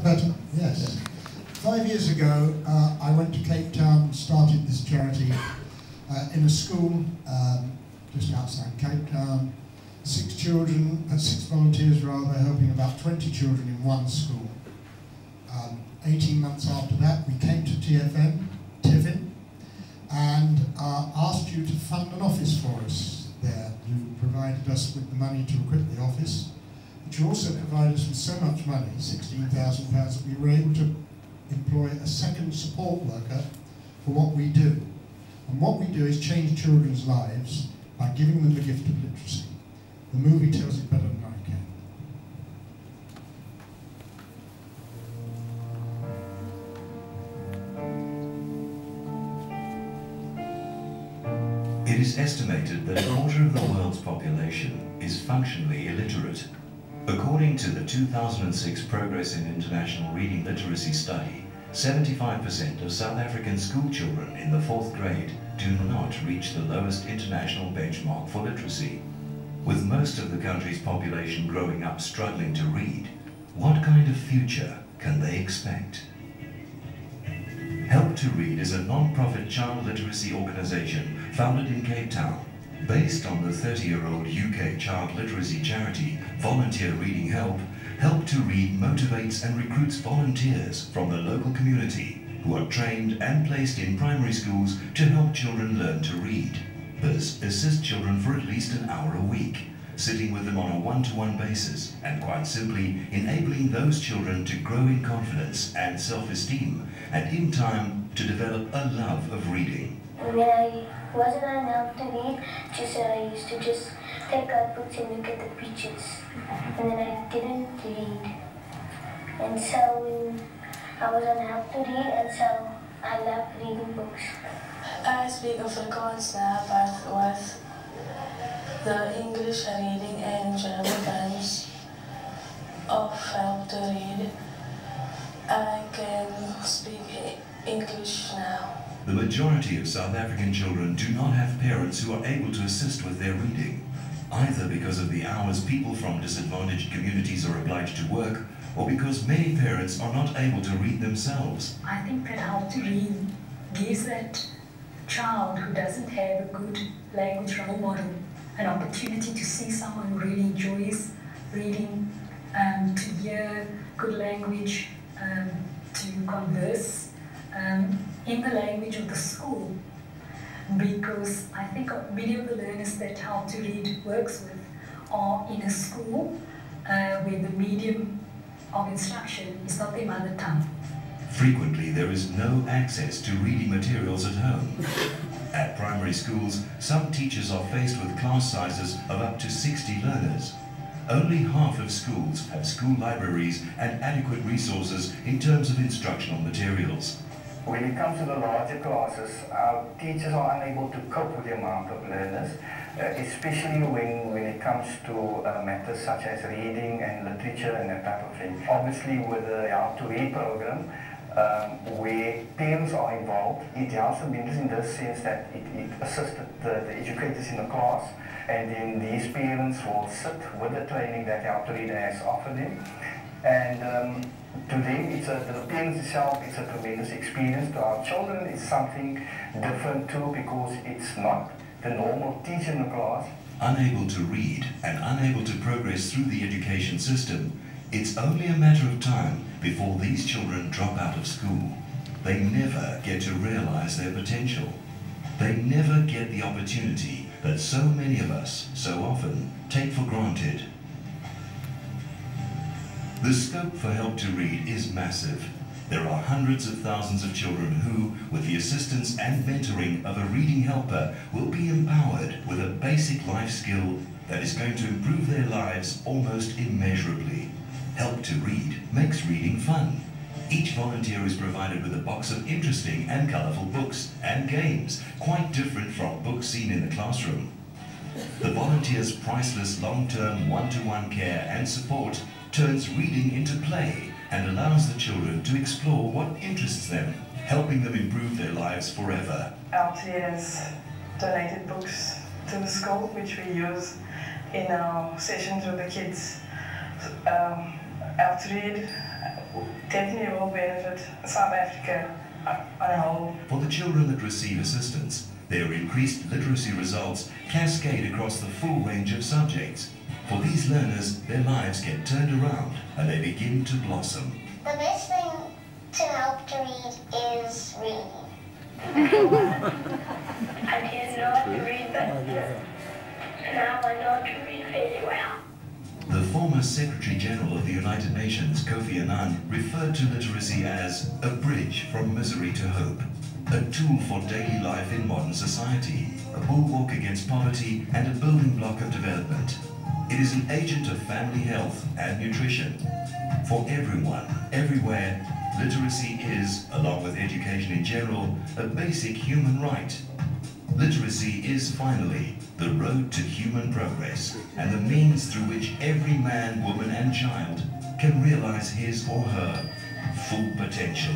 better? Yes. 5 years ago, I went to Cape Town and started this charity in a school just outside Cape Town. 6 volunteers rather, helping about 20 children in one school. 18 months after that, we came to TFN, and asked you to fund an office for us there. You provided us with the money to equip the office, but you also provided us with so much money, £16,000, that we were able to employ a second support worker for what we do. And what we do is change children's lives by giving them the gift of literacy. The movie tells it better than I can. It is estimated that a quarter of the world's population is functionally illiterate. According to the 2006 Progress in International Reading Literacy study, 75% of South African school children in the 4th grade do not reach the lowest international benchmark for literacy. With most of the country's population growing up struggling to read, what kind of future can they expect? Help2read is a non-profit child literacy organisation founded in Cape Town. Based on the 30-year-old UK child literacy charity Volunteer Reading Help, Help2read motivates and recruits volunteers from the local community who are trained and placed in primary schools to help children learn to read. This assists children for at least an hour a week, sitting with them on a one-to-one basis and quite simply enabling those children to grow in confidence and self-esteem and in time to develop a love of reading. When I wasn't on Help2read, I used to just take out books and look at the pictures, and then I didn't read. And so when I was on Help2read, and so I loved reading books. I speak Afrikaans now, but with the English reading and German times of Help2read, I can speak English now. The majority of South African children do not have parents who are able to assist with their reading, either because of the hours people from disadvantaged communities are obliged to work, or because many parents are not able to read themselves. I think that Help2read gives that child who doesn't have a good language role model an opportunity to see someone who really enjoys reading, to hear good language, to converse in the language of the school. Because I think many of the learners that Help2read works with are in a school where the medium of instruction is not their mother tongue. Frequently, there is no access to reading materials at home. At primary schools, some teachers are faced with class sizes of up to 60 learners. Only half of schools have school libraries and adequate resources in terms of instructional materials. When it comes to the larger classes, our teachers are unable to cope with the amount of learners, especially when it comes to matters such as reading and literature and that type of thing. Obviously, with the Help2read program, where parents are involved, it helps them in this sense that it assisted the educators in the class, and then these parents will sit with the training that Help2read has offered them. And to them, the parents itself, it's a tremendous experience. To our children, it's something different too, because it's not the normal teacher in the class. Unable to read and unable to progress through the education system, it's only a matter of time before these children drop out of school. They never get to realize their potential. They never get the opportunity that so many of us so often take for granted. The scope for Help2read is massive. There are hundreds of thousands of children who, with the assistance and mentoring of a reading helper, will be empowered with a basic life skill that is going to improve their lives almost immeasurably. Help2read makes reading fun. Each volunteer is provided with a box of interesting and colourful books and games, quite different from books seen in the classroom. The volunteers' priceless long-term one-to-one care and support turns reading into play and allows the children to explore what interests them, helping them improve their lives forever. Help2read has donated books to the school, which we use in our sessions with the kids. Help2read definitely will benefit South Africa on a whole. For the children that receive assistance, their increased literacy results cascade across the full range of subjects. For these learners, their lives get turned around and they begin to blossom. The best thing to help to read is reading. I didn't know how to read, but now I know how to read very well. The former Secretary General of the United Nations, Kofi Annan, referred to literacy as a bridge from misery to hope, a tool for daily life in modern society, a bulwark against poverty and a building block of development. It is an agent of family health and nutrition. For everyone, everywhere, literacy is, along with education in general, a basic human right. Literacy is finally the road to human progress and the means through which every man, woman and child can realize his or her full potential.